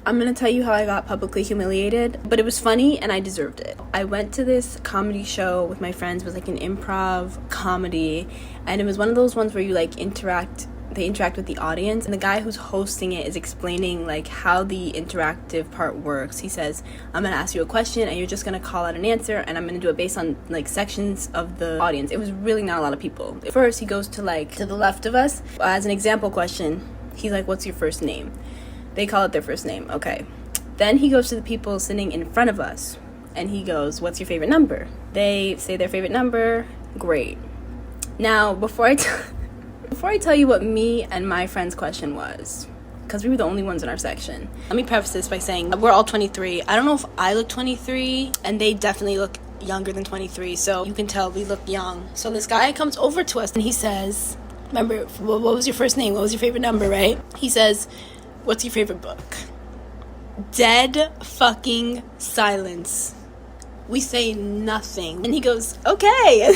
I'm gonna tell you how I got publicly humiliated, but it was funny and I deserved it. I went to this comedy show with my friends. It was like an improv comedy, and it was one of those ones where you like they interact with the audience, and the guy who's hosting it is explaining like how the interactive part works. He says, I'm gonna ask you a question and you're just gonna call out an answer, and I'm gonna do it based on like sections of the audience. It was really not a lot of people. First he goes to the left of us as an example question. He's like, what's your first name? They call it their first name. Okay. Then he goes to the people sitting in front of us and he goes, what's your favorite number? They say their favorite number. Great. Now before I tell you what me and my friend's question was, because we were the only ones in our section, let me preface this by saying we're all 23. I don't know if I look 23, and they definitely look younger than 23, so you can tell we look young. So this guy comes over to us and he says, remember, what was your first name? What was your favorite number, right? He says, what's your favorite book? Dead fucking silence. We say nothing. And he goes, okay.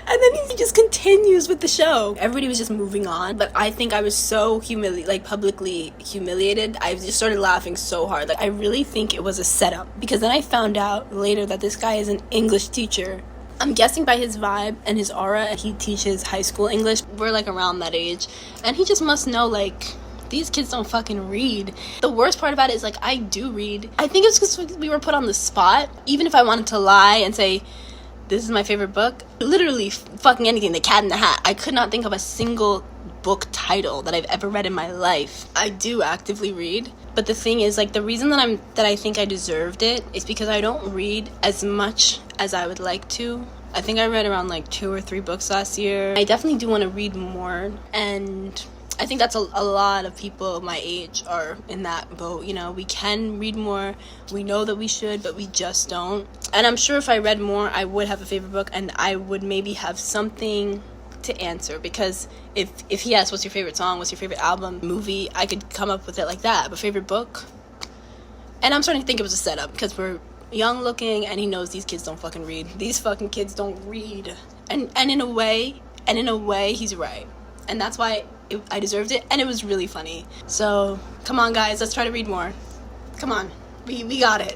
And then he just continues with the show. Everybody was just moving on, but I think I was so publicly humiliated. I just started laughing so hard. Like, I really think it was a setup, because then I found out later that this guy is an English teacher. I'm guessing by his vibe and his aura, he teaches high school English. We're like around that age, and he just must know like these kids don't fucking read. The worst part about it is like I do read. I think it's because we were put on the spot. Even if I wanted to lie and say this is my favorite book, literally fucking anything, The Cat in the Hat, I could not think of a single book title that I've ever read in my life. I do actively read, but the thing is, like, the reason that I think I deserved it is because I don't read as much as I would like to. I think I read around like 2 or 3 books last year. I definitely do want to read more, and I think that's a lot of people my age are in that boat. You know, we can read more, we know that we should, but we just don't. And I'm sure if I read more, I would have a favorite book, and I would maybe have something to answer, because if he asks what's your favorite song, what's your favorite album, movie, I could come up with it like that. But favorite book, and I'm starting to think it was a setup, because we're young looking and he knows these kids don't fucking read. These fucking kids don't read, and in a way he's right, and that's why I deserved it, and it was really funny. So come on guys, let's try to read more. Come on, we got it.